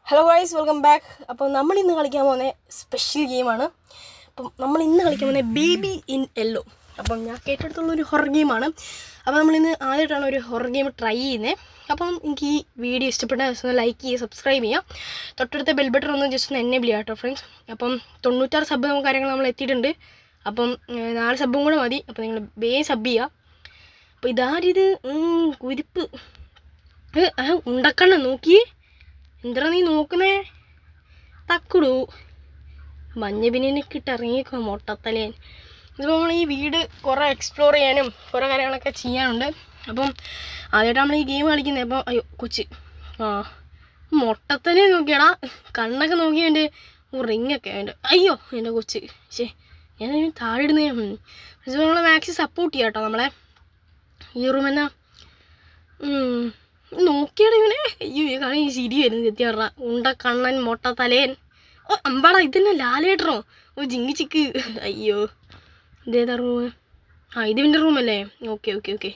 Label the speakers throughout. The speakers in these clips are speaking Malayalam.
Speaker 1: Hello guys, welcome back. അപ്പോൾ നമ്മൾ ഇന്ന് കളിക്കാൻ പോകുന്ന സ്പെഷ്യൽ ഗെയിമാണ്. അപ്പം നമ്മൾ ഇന്ന് കളിക്കാൻ പോകുന്നത് ബേബി ഇൻ യെല്ലോ. അപ്പം ഞാൻ കേട്ടെടുത്തുള്ളൊരു ഹൊറർ ഗെയിമാണ്. അപ്പോൾ നമ്മളിന്ന് ആദ്യമായിട്ടാണ് ഒരു ഹൊറർ ഗെയിം ട്രൈ ചെയ്യുന്നത്. അപ്പം എനിക്ക് ഈ വീഡിയോ ഇഷ്ടപ്പെട്ട ജസ്റ്റ് ഒന്ന് ലൈക്ക് ചെയ്യുക, സബ്സ്ക്രൈബ് ചെയ്യുക, തൊട്ടടുത്ത ബെൽ ബട്ടൺ ഒന്ന് ജസ്റ്റ് ഒന്ന് എനേബിൾ ചെയ്യാം കേട്ടോ ഫ്രണ്ട്സ്. അപ്പം 96 സബ് കാര്യങ്ങൾ നമ്മൾ എത്തിയിട്ടുണ്ട്. അപ്പം 4 സബും കൂടെ മതി. അപ്പോൾ നിങ്ങൾ സബ് ചെയ്യുക. അപ്പോൾ ഇതാരിത് കുരിപ്പ് ഉണ്ടക്കണ്ണ നോക്കി എന്താ നീ നോക്കുന്നേ? തക്കുടു മഞ്ഞ ബിനിയനൊക്കെ ഇട്ട് ഇറങ്ങിക്കോ മൊട്ടത്തലേൻ. ഇതിപ്പോൾ നമ്മൾ ഈ വീട് കുറേ എക്സ്പ്ലോർ ചെയ്യാനും കുറേ കാര്യങ്ങളൊക്കെ ചെയ്യാനുണ്ട്. അപ്പം ആദ്യമായിട്ട് നമ്മൾ ഈ ഗെയിം കളിക്കുന്നത്. അപ്പോൾ അയ്യോ കൊച്ച് മൊട്ടത്തലേ നോക്കിയടാ, കണ്ണൊക്കെ നോക്കി എൻ്റെ റിങ്ങൊക്കെ എൻ്റെ അയ്യോ എൻ്റെ കൊച്ച്. ശേ ഞാൻ താഴെ ഇടുന്നേ. നമ്മൾ മാക്സിമം സപ്പോർട്ട് ചെയ്യാം കേട്ടോ നമ്മളെ. ഈ റൂം എന്നാ നോക്കിയാടെ ഇവനെ. അയ്യോ കാണി ശരി വരുന്നു ചെത്തി പറഞ്ഞ ഉണ്ട കണ്ണൻ മൊട്ട തലേൻ. ഓ അമ്പാടാ ഇതന്നെ ലാലേട്ടറോ? ഓ ജിങ്കി ചിക്ക്. അയ്യോ ഇതേതാ റൂം? ഇതിവൻ്റെ റൂമല്ലേ? Okay okay okay.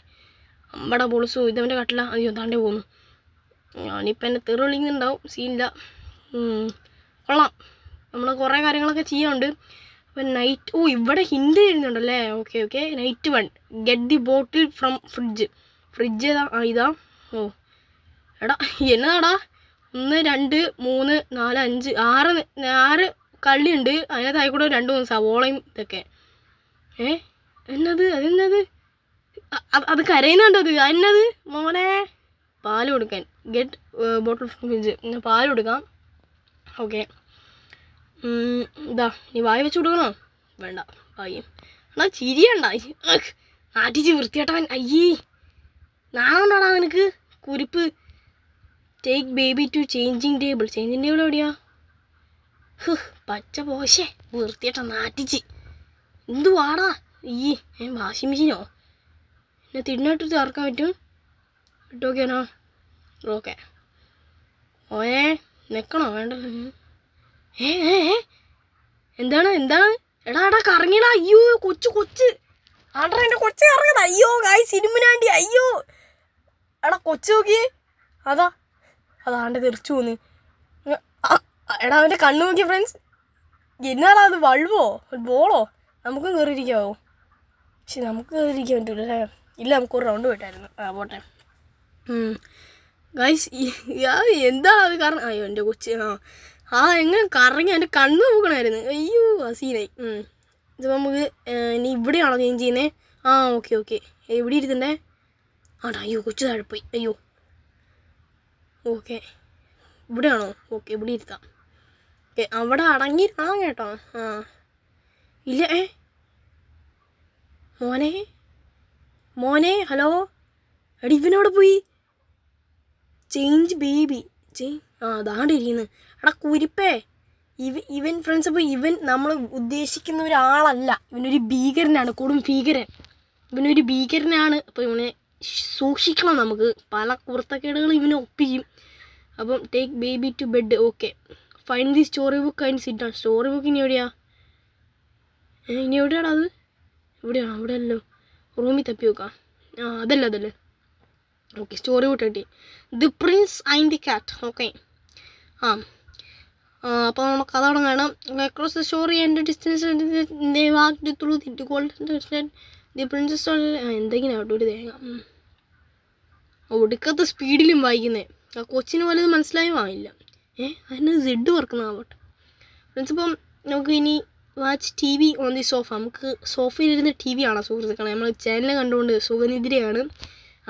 Speaker 1: അമ്പട പൊളിസു ഇതവൻ്റെ കട്ടില. അയ്യോ താണ്ടേ പോന്നു. ഞാനിപ്പോൾ എന്നെ തെറി വിളിക്കുന്നുണ്ടാവും, സീനില്ല. കൊള്ളാം, നമ്മൾ കുറേ കാര്യങ്ങളൊക്കെ ചെയ്യാനുണ്ട്. അപ്പം നൈറ്റ് ഇവിടെ ഹിന്ദി എഴുതുന്നുണ്ടല്ലേ? Okay okay. Night 1 get the bottle from fridge ഏതാ? ഇതാ. ഓ എടാ എന്നതാടാ? 1 2 3 4 5 6 കള്ളിയുണ്ട്. അതിനകത്തായി കൂടെ 2-3 സവോളയും ഇതൊക്കെ. എന്നത് അതെന്നത്? അത് കരയുന്നുണ്ടോ? അത് എന്നത് മോനെ? പാല് കൊടുക്കാൻ. Get bottle from fridge. പാല് കൊടുക്കാം. ഓക്കെ. ഇതാ നീ വായി വെച്ച് കൊടുക്കണോ? വേണ്ട വായും. എന്നാ ചിരിയണ്ട. നാട്ടിച്ച് വൃത്തിയാട്ടവൻ. അയ്യേ നാണുണ്ടാടാ നിനക്ക് കുരിപ്പ്. Take baby to changing table. Changing table എവിടെയാ? പച്ച പോശേ വൃത്തിയാട്ട നാട്ടിച്ച്. എന്തുവാടാ ഈ വാഷിംഗ് മെഷീനോ? എന്നെ തിരിഞ്ഞിട്ട് ചേർക്കാൻ പറ്റും? ഇട്ടോക്കെയാണോ? ഓക്കെ. ഓയെ നിൽക്കണോ? വേണ്ട. എന്താണ് എന്താണ്? എടാ എടാ കറങ്ങിടാ. അയ്യോ കൊച്ച് ആണ്ടാ എൻ്റെ കൊച്ച് കറങ്ങുന്നത്. അയ്യോ കായ് സിനിമനാണ്ടി. അയ്യോ എടാ കൊച്ച് നോക്കിയേ. അതാണ്ട് തെറിച്ചു പോന്ന്. എടാ അവൻ്റെ കണ്ണ് നോക്കിയ ഫ്രണ്ട്സ്. എന്നാടാ അത്? വള്ളുവോ ബോളോ? നമുക്കും കയറിയിരിക്കാവോ? പക്ഷെ നമുക്ക് കയറിയിരിക്കാൻ പറ്റൂല. ഇല്ല നമുക്കൊരു റൗണ്ട് പോയിട്ടായിരുന്നു. പോട്ടെ ഗൈസ്. എന്താണ് അത്? കാരണം അയ്യോ എൻ്റെ കൊച്ച് എങ്ങനെ കറങ്ങി എൻ്റെ കണ്ണ് നോക്കണമായിരുന്നു. അയ്യോ സീനായി. ഇതിപ്പോൾ നമുക്ക് ഇനി ഇവിടെയാണോ ചേഞ്ച് ചെയ്യുന്നത്? Okay okay. എവിടെ ഇരുത്തണ്ടേ? അയ്യോ കൊച്ചു താഴെ പോയി. അയ്യോ ഓക്കെ. ഇവിടെയാണോ? ഓക്കെ ഇവിടെ ഇരുത്താം. ഓക്കെ അവിടെ അടങ്ങിയിരുന്നോ കേട്ടോ? ഇല്ല. മോനെ ഹലോ. എടി ഇവനവിടെ പോയി. ചേഞ്ച് ബേബി അതാണ്ട് ഇരിക്കുന്നു. എടാ കുരിപ്പേ ഇവൻ ഫ്രണ്ട്സ്. അപ്പോൾ ഇവൻ നമ്മൾ ഉദ്ദേശിക്കുന്ന ഒരാളല്ല. ഇവനൊരു ഭീകരനാണ്, കൊടും ഭീകരൻ. ഇവനൊരു ഭീകരനാണ്. അപ്പോൾ ഇവനെ സൂക്ഷിക്കണം നമുക്ക്. പല കുർത്തക്കേടുകളും ഇവനെ ഒപ്പിക്കും. അപ്പം take baby to bed. Okay. Find the story book and sit down. Story book ഇനി എവിടെയാ? ഇനി എവിടെയാടാ അത്? ഇവിടെയാണോ? അവിടെ അല്ലോ. റൂമിൽ തപ്പി നോക്കാം. അതല്ലേ. ഓക്കെ സ്റ്റോറി ബുക്ക് കിട്ടി. ദി പ്രിൻസ് ആൻഡ് ദി കാറ്റ്. ഓക്കെ. അപ്പോൾ നമ്മൾ കഥ തുടങ്ങണം. Across the story and distance walked through the golden the princess. എന്തെങ്കിലും ആവട്ടെ ഒരു തേങ്ങ. ഒടുക്കത്തെ സ്പീഡിലും വായിക്കുന്നത്. ആ കൊച്ചിന് പോലെ മനസ്സിലായി വാങ്ങില്ല. അതിന് സെഡ് വർക്കുന്നതാവട്ടെ ഫ്രണ്ട്സ്. ഇപ്പം നമുക്ക് ഇനി watch T V on the sofa. നമുക്ക് സോഫയിലിരുന്ന് ടി വി കാണാം സുഹൃത്തുക്കളെ. നമ്മൾ ചാനൽ കണ്ടുകൊണ്ട് സുഖനിദ്രയാണ്.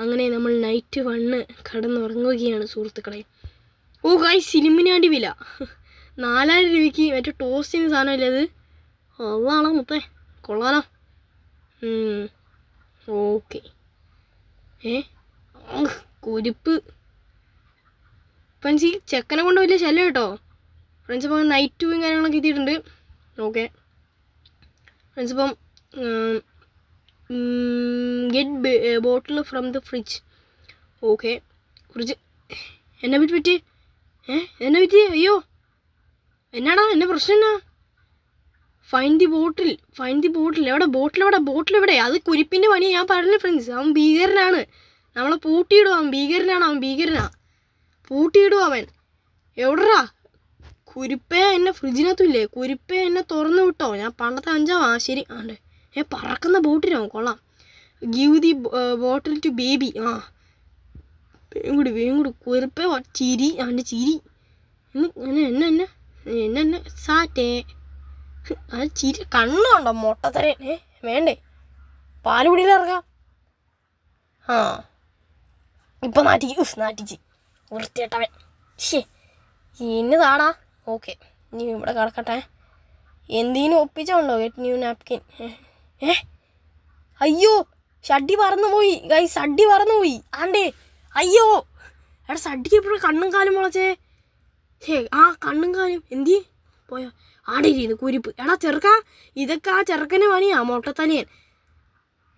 Speaker 1: അങ്ങനെ നമ്മൾ നൈറ്റ് 1 കടന്നുറങ്ങുകയാണ് സുഹൃത്തുക്കളെ. ഗായ്സ് സിനിമനാണ്ടി വില 4000 രൂപയ്ക്ക് മറ്റേ ടോസ്റ്റ് ചെയ്യുന്ന സാധനമല്ലേ അത്? അതാണോ മുത്തേ? കൊള്ളാലോ. ഓക്കെ. കുരിപ്പ് ഫ്രണ്ട്സ്. ഈ ചെക്കനെ കൊണ്ട് വലിയ ശല്യം കേട്ടോ ഫ്രണ്ട്സ്. ഇപ്പം നൈറ്റ് 2 കാര്യങ്ങളൊക്കെ എത്തിയിട്ടുണ്ട്. Okay friends. ഇപ്പം get bottle from the fridge. Okay. Fridge എന്നെ പറ്റി? അയ്യോ എന്നാടാ? എന്നെ പ്രശ്നം എന്നാ? Find the bottle. എവിടെ ബോട്ടിൽ എവിടെ? അത് കുരിപ്പിൻ്റെ പണിയാണ്. ഞാൻ പറഞ്ഞില്ല ഫ്രണ്ട്സ്, അവൻ ഭീകരനാണ്. നമ്മളെ പൂട്ടിയിടും. അവൻ ഭീകരനാണ്. പൂട്ടിയിടും അവൻ. എവിടെടാ കുരിപ്പേ? എന്നെ ഫ്രിഡ്ജിനകത്തുമില്ലേ? കുരിപ്പേ എന്നെ തുറന്നു വിട്ടോ? ഞാൻ പണ്ടത്തെ അഞ്ചാവാ. ശരി ആണ്ട് പറക്കുന്ന ബോട്ടിനോ? കൊള്ളാം. Give the bottle to baby. ആ വേഗം കൂടി കുരിപ്പേ. ചിരി അവൻ്റെ ചിരി. എന്നെ എന്നെ എന്നെ സാറ്റേ. അത് ചിരി കണ്ണുണ്ടോ മൊട്ടത്തരേ? വേണ്ടേ? പാല് കുടിയിലിറങ്ങാം. ആ ഇപ്പം നാട്ടിച്ച് വൃത്തിയേട്ടവൻ. ശേ എന്നതാടാ? ഓക്കെ നീ ഇവിടെ കിടക്കട്ടെ. എന്തിനും ഒപ്പിച്ചോണ്ടോ? Get new napkin. അയ്യോ ഷഡ്ഡി പറന്നുപോയി ഗൈസ്, ഷഡ്ഡി പറന്നുപോയി. ആണ്ടേ അയ്യോ എടാ ഷഡ്ഡിക്ക് എപ്പോഴും കണ്ണും കാലും മുളച്ചേ. ആ കണ്ണും കാലും എന്തി പോയോ? ആടെ ഇരിക്കുന്നു കുരിപ്പ്. എടാ ചെറുക്കാ, ഇതൊക്കെ ആ ചെറുക്കനെ പണിയാ മൊട്ടത്തലയൻ.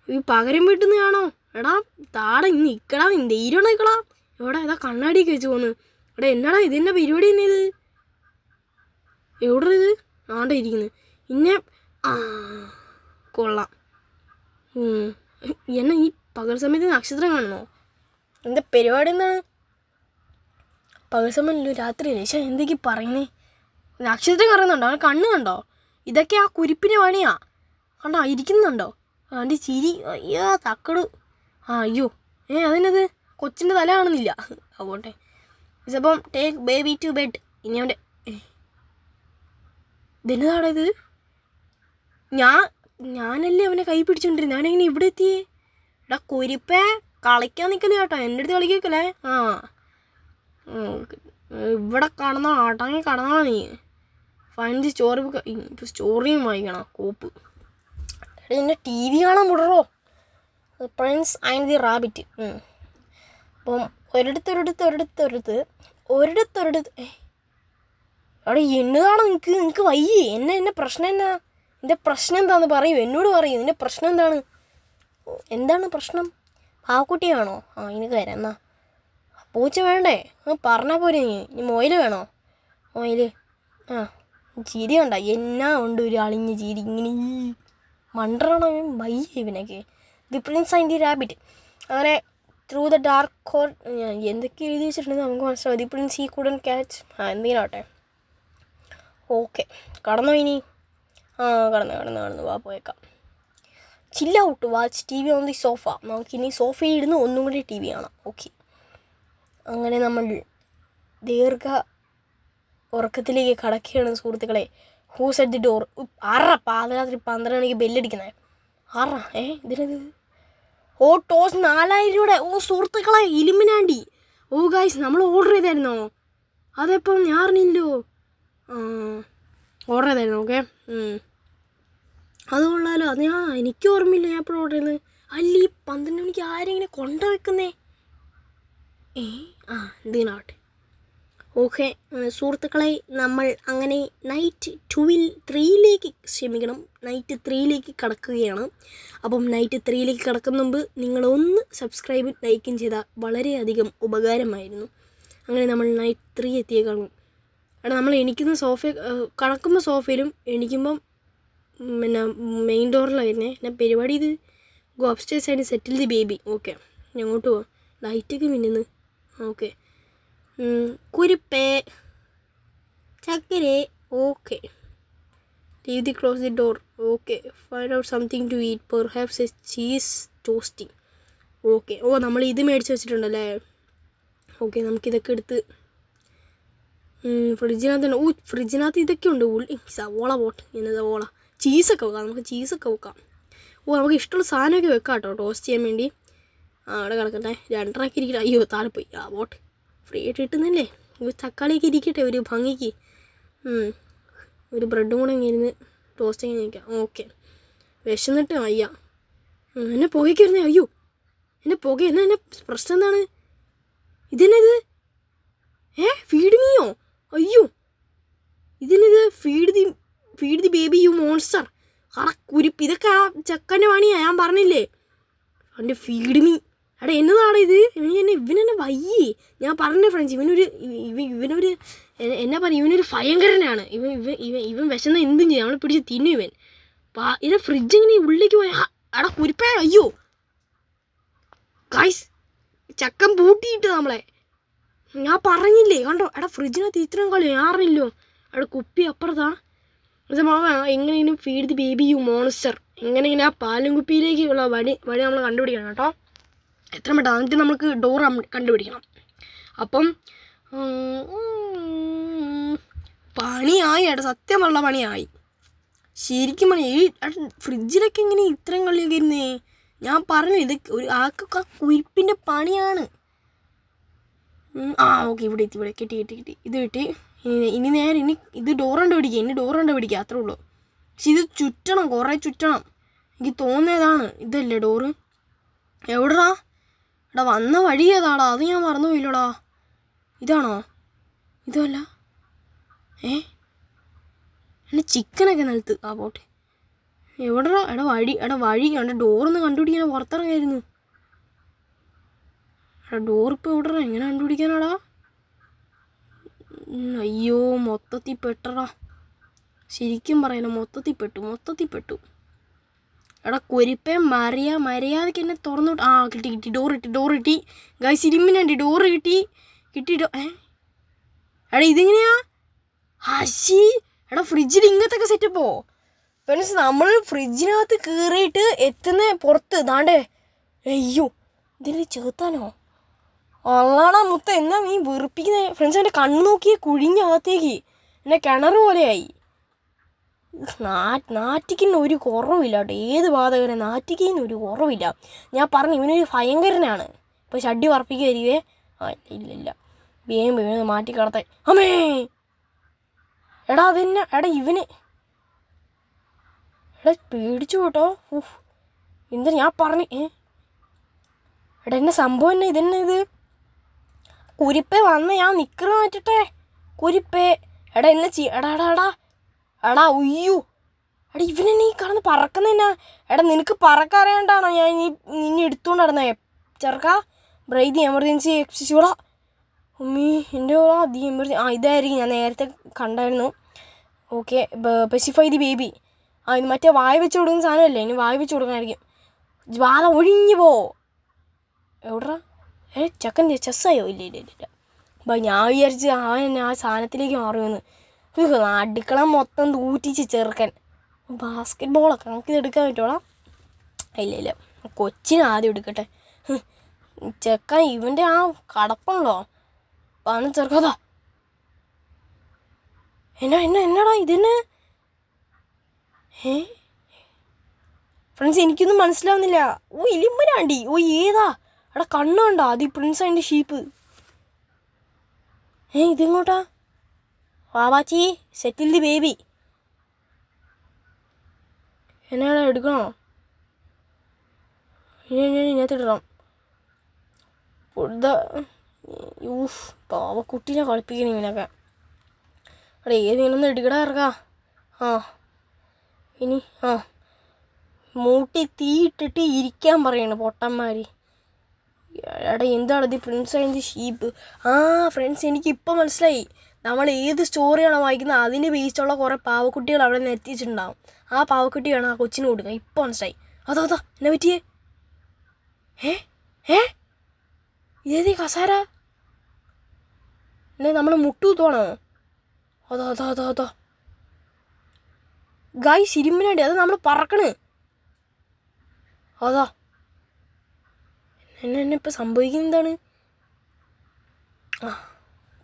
Speaker 1: ഈ പകരം വീട്ടിൽ നിന്ന് കാണോ? എടാ താടെ ഇന്ന് നിൽക്കടാ, ധൈര്യം നിൽക്കടാ. എവിടെ ഏതാ കണ്ണാടിയൊക്കെ വെച്ച് പോന്ന്? എടാ എന്നാടാ ഇതിൻ്റെ പരിപാടി തന്നെ ഇത്? എവിടെ ഇത്? ആടെ ഇരിക്കുന്നു. പിന്നെ ആ കൊള്ളാം. എന്നെ ഈ പകൽ സമയത്ത് നക്ഷത്രം കാണണോ? എന്താ പരിപാടി എന്താണ്? പകൽ സമയമല്ലോ, രാത്രിയല്ലേ. പക്ഷേ എന്തൊക്കെ പറയുന്നേ? നക്ഷത്രം കറങ്ങുന്നുണ്ടോ? അവൻ കണ്ണ് കണ്ടോ? ഇതൊക്കെ ആ കുരിപ്പിൻ്റെ പണിയാ. കണ്ടോ ഇരിക്കുന്നുണ്ടോ? അവൻ്റെ ചിരി. അയ്യോ തക്കടു. അയ്യോ അതിനത് കൊച്ചിൻ്റെ തല കാണുന്നില്ല. അതുകൊണ്ടേ അപ്പം ടേക്ക് ബേബി ടു ബെഡ്. ഇനി അവൻ്റെ ഇതെന്നതാടാ ഇത്? ഞാനല്ലേ അവനെ കൈ പിടിച്ചോണ്ടിരുന്നത്. അവനെങ്ങനെ ഇവിടെ എത്തിയേ? എടാ കുരിപ്പേ കളിക്കാൻ നിൽക്കല് കേട്ടോ, എൻ്റെ അടുത്ത് കളിക്കല്ലേ. ഇവിടെ കടന്നോ? ആട്ടാങ്ങി കടന്നോ നീ? Find story book. ഇപ്പോൾ സ്റ്റോറിയും വായിക്കണം കോപ്പ്. എടാ എൻ്റെ ടി വി കാണാൻ വിടറോ? Prince and the rabbit. അപ്പം ഒരിടത്ത് അവിടെ എന്നതാണ് നിനക്ക് വയ്യേ? എന്നെ പ്രശ്നം എന്നാ? എൻ്റെ പ്രശ്നം എന്താണെന്ന് പറയൂ, എന്നോട് പറയൂ. നിൻ്റെ പ്രശ്നം എന്താണ് പ്രശ്നം? പാവക്കുട്ടിയാണോ? എനിക്ക് തരാം. എന്നാ പൂച്ച വേണ്ടേ? പറഞ്ഞാൽ പോരെ. നീ മൊയിൽ വേണോ? മൊയിൽ. ചിരി കണ്ട എന്നാ ഉണ്ട് ഒരു അളിഞ്ഞ് ചിരി. ഇങ്ങനെ മണ്ടറാണോ വയ്യ ഇവനൊക്കെ. The prince and the rabbit. അങ്ങനെ ത്രൂ ദ ഡാർക്ക് കോർ എന്തൊക്കെ എഴുതി വെച്ചിട്ടുണ്ടെങ്കിൽ നമുക്ക് മനസ്സിലാവും. The prince he couldn't catch. എന്തെങ്കിലാവട്ടെ. ഓക്കെ കടന്നോ ഇനി? കടന്നു വാ പോയേക്കാം. Chill out watch T V on the sofa. നമുക്കിനി സോഫയിൽ ഇരുന്ന് ഒന്നും കൂടി ടി വി കാണാം. ഓക്കെ അങ്ങനെ നമ്മൾ ഉറക്കത്തിലേക്ക് കടക്കുകയാണ് സുഹൃത്തുക്കളെ. Who's at the door. പാതിരാത്രി 12 മണിക്ക് ബെല്ലടിക്കുന്നത്. ഇതിനത് ടോസ് 4000 രൂപയുടെ. സുഹൃത്തുക്കളെ ഇലുമിനാണ്ടി. ഗായ്സ് നമ്മൾ ഓർഡർ ചെയ്തായിരുന്നോ? അതെപ്പം ഞാൻ അറിഞ്ഞില്ലോ. ഓർഡർ ചെയ്തായിരുന്നു. ഓക്കെ അത് കൊള്ളാലോ. അത് എനിക്ക് ഓർമ്മയില്ല ഞാൻ എപ്പോഴും ഓർഡർ ചെയ്യുന്നത്. അല്ല ഈ 12 മണിക്ക് ആരെങ്കിലും കൊണ്ടുവെക്കുന്നേ? എന്തിനാവട്ടെ. ഓക്കെ സുഹൃത്തുക്കളെ നമ്മൾ അങ്ങനെ നൈറ്റ് 3ലേക്ക് കടക്കുകയാണ്. അപ്പം നൈറ്റ് 3ലേക്ക് കടക്കുന്ന മുമ്പ് നിങ്ങളൊന്ന് സബ്സ്ക്രൈബും ലൈക്കും ചെയ്താൽ വളരെയധികം ഉപകാരമായിരുന്നു. അങ്ങനെ നമ്മൾ നൈറ്റ് 3 എത്തിയേക്കാണ്. എടാ നമ്മൾ കടക്കുമ്പോൾ സോഫയിലും എണീക്കുമ്പം പിന്നെ മെയിൻ ഡോറിലായിരുന്നേ. ഞാൻ പരിപാടി ഇത് ഗോ അപ്സ്റ്റേഴ്സ് ആയിട്ട് സെറ്റിൽ ദി ബേബി. ഓക്കെ ഞങ്ങോട്ട് പോവാം. ലൈറ്റൊക്കെ മിന്നുന്നു. ഓക്കെ കുരിപ്പേ ചക്കരെ. Okay leave the close the door. Okay find out something to eat perhaps a cheese toasting. Okay നമ്മൾ ഇത് മേടിച്ച് വെച്ചിട്ടുണ്ടല്ലേ. ഓക്കെ നമുക്കിതൊക്കെ എടുത്ത് ഫ്രിഡ്ജിനകത്ത് ഫ്രിഡ്ജിനകത്ത് ഇതൊക്കെ ഉണ്ട്. സവോള പോട്ട് സവോള ചീസൊക്കെ വെക്കാം. നമുക്ക് ചീസൊക്കെ വെക്കാം. നമുക്ക് ഇഷ്ടമുള്ള സാധനമൊക്കെ വെക്കാം കേട്ടോ ടോസ്റ്റ് ചെയ്യാൻ വേണ്ടി. അവിടെ കിടക്കട്ടെ. 2.5 ഇരിക്കട്ടെ. അയ്യോ താഴെ പോയി. പോട്ട് ഫ്രീ ആയിട്ട് കിട്ടുന്നല്ലേ. തക്കാളിയൊക്കെ ഇരിക്കട്ടെ ഒരു ഭംഗിക്ക്. ഒരു ബ്രെഡും കൂടെ ഇങ്ങനെ ഇരുന്ന് ടോസ്റ്റ് ചെയ്യാൻ നിൽക്കാം. ഓക്കെ വിശന്നിട്ട് വയ്യ. എന്നെ പുകയ്ക്ക് വരുന്നേ. അയ്യോ എന്നെ പുക. എന്നെ പ്രശ്നം എന്താണ്? ഇതിനത് ഫീഡ് മീയോ? അയ്യോ ഇതിനിത് feed the baby you monster. കുരിപ്പ്. ഇതൊക്കെ ആ ചെക്കൻ്റെ പണിയാ. ഞാൻ പറഞ്ഞില്ലേ അവൻ്റെ ഫീഡ് മീ. എടാ എന്നതാണ് ഇത്? ഇവനെന്നെ വയ്യേ. ഞാൻ പറഞ്ഞ ഫ്രണ്ട്സ് ഇവനൊരു എന്നാ പറയുക, ഇവനൊരു ഭയങ്കരനാണ്. ഇവൻ വിശന്ന എന്തും ചെയ്യും. നമ്മളെ പിടിച്ച് തിന്നു ഇവൻ. ഇതിൻ്റെ ഫ്രിഡ്ജ് ഇങ്ങനെ ഉള്ളിലേക്ക് പോയ എടാ കുരിപ്പേ. അയ്യോ ഗൈസ് ചക്കൻ പൂട്ടിയിട്ട് നമ്മളെ. ഞാൻ പറഞ്ഞില്ലേ കണ്ടോ എടാ ഫ്രിഡ്ജിനകത്ത് ഇത്രയും കളി ഞാൻ അറിഞ്ഞില്ലോ. എടാ കുപ്പി അപ്പുറത്താ. മാമ എങ്ങനെയും feed the baby you monster എങ്ങനെയെങ്കിലും ആ പാലും കുപ്പിയിലേക്കുള്ള വഴി നമ്മൾ കണ്ടുപിടിക്കണം കേട്ടോ. എത്ര പെട്ടെന്ന് എന്നിട്ട് നമുക്ക് ഡോർ കണ്ടുപിടിക്കണം. അപ്പം പണിയായി ഏട്ടാ, സത്യമുള്ള പണിയായി, ശരിക്കും പണി. ഈ ഫ്രിഡ്ജിലൊക്കെ എങ്ങനെ ഇത്രയും കളിയൊക്കെ ഇരുന്നേ? ഞാൻ പറഞ്ഞു ഇത് ഒരു ആൾക്കൊക്കെ കുരിപ്പിൻ്റെ പണിയാണ്. ഓക്കെ ഇവിടെ എത്തി, ഇവിടെ കിട്ടി ഇത് കിട്ടി. ഇനി നേരെ ഇത് ഡോർ കണ്ടുപിടിക്കുക അത്രേ ഉള്ളൂ. പക്ഷെ ഇത് ചുറ്റണം, കുറേ ചുറ്റണം. എനിക്ക് തോന്നിയതാണ് ഇതല്ലേ ഡോറ്. എവിടെടാ എടാ വന്ന വഴി ഏതാടാ? അത് ഞാൻ മറന്നു പോയില്ലടാ. ഇതാണോ? ഇതല്ല. എന്നെ ചിക്കനൊക്കെ നിലത്ത്. പോട്ടെ. എവിടെടാ എടാ വഴി കണ്ട ഡോറൊന്ന് കണ്ടുപിടിക്കാനാ പുറത്തിറങ്ങായിരുന്നു. ഡോറിപ്പോൾ എവിടെടാ? എങ്ങനെ കണ്ടുപിടിക്കാനാടാ? അയ്യോ മൊത്തത്തിൽ പെട്ടടാ, ശരിക്കും പറയല മൊത്തത്തിൽ പെട്ടു. എടാ കുരിപ്പേ മര്യാദയ്ക്ക് എന്നെ തുറന്നു. കിട്ടി ഡോർ കിട്ടി ഗൈസ്. ഇരുമ്പിനുണ്ട് ഡോറ് കിട്ടി. എടാ ഇതെങ്ങനെയാ? ഹശി എടാ ഫ്രിഡ്ജിൽ ഇങ്ങനത്തൊക്കെ സെറ്റപ്പോ ഫ്രണ്ട്സ്. നമ്മൾ ഫ്രിഡ്ജിനകത്ത് കയറിയിട്ട് എത്തുന്ന പുറത്ത് ദാണ്ടേ. അയ്യോ ഇതിന് ചേർത്താനോ? അള്ളാണാ മുത്ത എന്നാ നീ വെറുപ്പിക്കുന്നത് ഫ്രണ്ട്സ്. എൻ്റെ കണ്ണ് നോക്കിയേ കുഴിഞ്ഞകത്തേക്ക് എന്നെ കിണർ പോലെയായി. നാറ്റിക്കുന്ന ഒരു കുറവില്ല കേട്ടോ. ഏത് ബാധകനെ നാറ്റിക്കുന്ന ഒരു കുറവില്ല. ഞാൻ പറഞ്ഞു ഇവനൊരു ഭയങ്കരനാണ്. ഇപ്പോൾ ഷഡ്ഡി പറപ്പിക്കുമായിരിക്കുവേ. ഇല്ല വേഗം മാറ്റി കിടത്താൻ. അമ്മേ എടാ അതെന്നെ എടാ ഇവന് എടാ പേടിച്ചു കേട്ടോ. എന്താ ഞാൻ പറഞ്ഞു എടാ എന്നെ സംഭവം തന്നെ ഇതെന്നെ ഇത്. കുരിപ്പേ വന്ന് ഞാൻ നിക്കറ് മാറ്റട്ടെ. കുരിപ്പേ എടാ എന്നെ എടാ ഉയ്യോ എടാ ഇവനെന്നെ ഈ കടന്ന് പറക്കുന്നതന്നാ. എടാ നിനക്ക് പറക്കറിയാണ്ടാണോ ഞാൻ നിന്നെ എടുത്തുകൊണ്ട് നടന്നേ ചെറുക്ക? ബ്രൈദി എമർജൻസി എക്സിച്ചോളാ ഉമ്മീ എൻ്റെ ഓളാ ദി എമർജൻസി. ഇതായിരിക്കും ഞാൻ നേരത്തെ കണ്ടായിരുന്നു. Okay pacify the baby. ഇത് മറ്റേ വായ വെച്ച് കൊടുക്കുന്ന സാധനമല്ലേ? ഇനി വായ വെച്ച് കൊടുക്കണമായിരിക്കും. ജ്വാല ഒഴിഞ്ഞു പോ. എവിടാ ചെക്കൻ്റെ ചെസ്സായോ? ഇല്ല. ഞാൻ വിചാരിച്ച് അവൻ ആ സാധനത്തിലേക്ക് മാറുമെന്ന്. അടുക്കള മൊത്തം തൂറ്റിച്ച് ചെറുക്കൻ. ബാസ്കറ്റ് ബോളൊക്കെ നമുക്കിത് എടുക്കാൻ പറ്റുമോളാം? ഇല്ല കൊച്ചിന് ആദ്യം എടുക്കട്ടെ. ചെക്കൻ ഇവൻ്റെ ആ കടപ്പുണ്ടോ വന്ന് ചെറുക്കതാ. എന്നാടാ ഇതെന്നെ? ഫ്രണ്ട്സ് എനിക്കൊന്നും മനസ്സിലാവുന്നില്ല. എലിമ്പനാണ്ടി. ഏതാ? എടാ കണ്ണ് കണ്ടോ? അത് ഈ പ്രിൻസ് അതിൻ്റെ ഷീപ്പ്. ഇതെങ്ങോട്ടാ? വാവാച്ചി സെറ്റിൽ ദി ബേബി. എന്നാടാ എടുക്കണോ? ഇതിനകത്തിടണം. പാവക്കുട്ടീനെ കളിപ്പിക്കണം ഇവനൊക്കെ. എടാ ഏതെങ്കിലും എടുക്കടാ ഇറക്കാ. ഇനി മൂട്ടി തീയിട്ടിട്ട് ഇരിക്കാൻ പറയണം പൊട്ടന്മാർ. എടാ എന്താണ് ഇത് പ്രിൻസ് ആൻഡ് ഷീപ്പ്? ഫ്രണ്ട്സ് എനിക്കിപ്പോൾ മനസ്സിലായി. നമ്മൾ ഏത് സ്റ്റോറിയാണോ വായിക്കുന്നത് അതിന് ബേസ്ഡുള്ള കുറേ പാവക്കുട്ടികൾ അവിടെ നിർത്തിയിട്ടുണ്ടാവും. ആ പാവക്കുട്ടിയാണ് ആ കൊച്ചിന് കൊടുക്കുക. ഇപ്പോൾ മനസ്സിലായി. അതാ എന്നെ പറ്റിയേ? ഇതേതീ കസാര? എന്നെ നമ്മൾ മുട്ടൂത്തോണോ? അതാ ഗായ് സിരിമിനാണ്ടി. അത് നമ്മൾ പറക്കണ്. അതാ എന്നെ ഇപ്പം സംഭവിക്കുന്നത് എന്താണ്?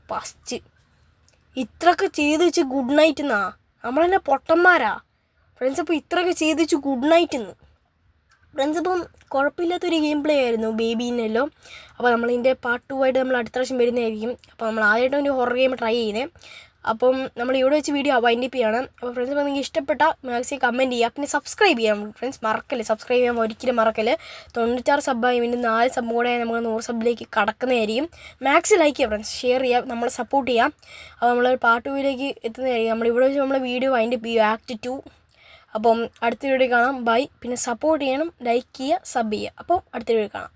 Speaker 1: ഫസ്റ്റ് ഇത്രയൊക്കെ ചെയ്ത് വെച്ച് ഗുഡ് നൈറ്റ് എന്നാ? നമ്മളെന്നെ പൊട്ടന്മാരാ ഫ്രണ്ട്സ്. അപ്പോൾ ഇത്രയൊക്കെ ചെയ്ത് വെച്ച് ഗുഡ് നൈറ്റ് എന്ന് ഫ്രണ്ട്സ്. അപ്പം കുഴപ്പമില്ലാത്തൊരു ഗെയിം പ്ലേ ആയിരുന്നു ബേബീനെല്ലോ. അപ്പോൾ നമ്മളിതിൻ്റെ പാർട്ട് 2 ആയിട്ട് നമ്മൾ അടുത്ത പ്രാവശ്യം വരുന്നതായിരിക്കും. അപ്പോൾ നമ്മൾ ആദ്യമായിട്ടും ഒരു ഹൊറർ ഗെയിം ട്രൈ ചെയ്യുന്നത്. അപ്പം നമ്മൾ ഇവിടെ വെച്ച് വീഡിയോ വൈൻഡപ്പ് ചെയ്യാണ്. അപ്പോൾ ഫ്രണ്ട്സ് അപ്പോൾ നിങ്ങൾക്ക് ഇഷ്ടപ്പെട്ട മാക്സിമം കമൻറ്റ് ചെയ്യുക. പിന്നെ സബ്സ്ക്രൈബ് ചെയ്യാം ഫ്രണ്ട്സ്. മറക്കല്ലേ, സബ്സ്ക്രൈബ് ചെയ്യാൻ ഒരിക്കലും മറക്കല്ലേ. 96 സബ്ബായി പിന്നെ 4 സബ്ബും കൂടെ നമുക്ക് 100 സബ്ബിലേക്ക് കടക്കുന്നതായിരിക്കും. മാക്സ് ലൈക്ക് ചെയ്യുക ഫ്രണ്ട്സ്, ഷെയർ ചെയ്യുക, നമ്മളെ സപ്പോർട്ട് ചെയ്യാം. അപ്പോൾ നമ്മൾ പാർട്ട് 2 എത്തുന്നതായിരിക്കും. നമ്മളിവിടെ വെച്ച് നമ്മൾ വീഡിയോ വൈൻഡപ്പ് ചെയ്യും ആക്ട് 2. അപ്പം അടുത്ത വീഡിയോ കാണാം. ബൈ. പിന്നെ സപ്പോർട്ട് ചെയ്യണം, ലൈക്ക് ചെയ്യുക, സബ് ചെയ്യുക. അപ്പോൾ അടുത്ത വീഡിയോ കാണാം.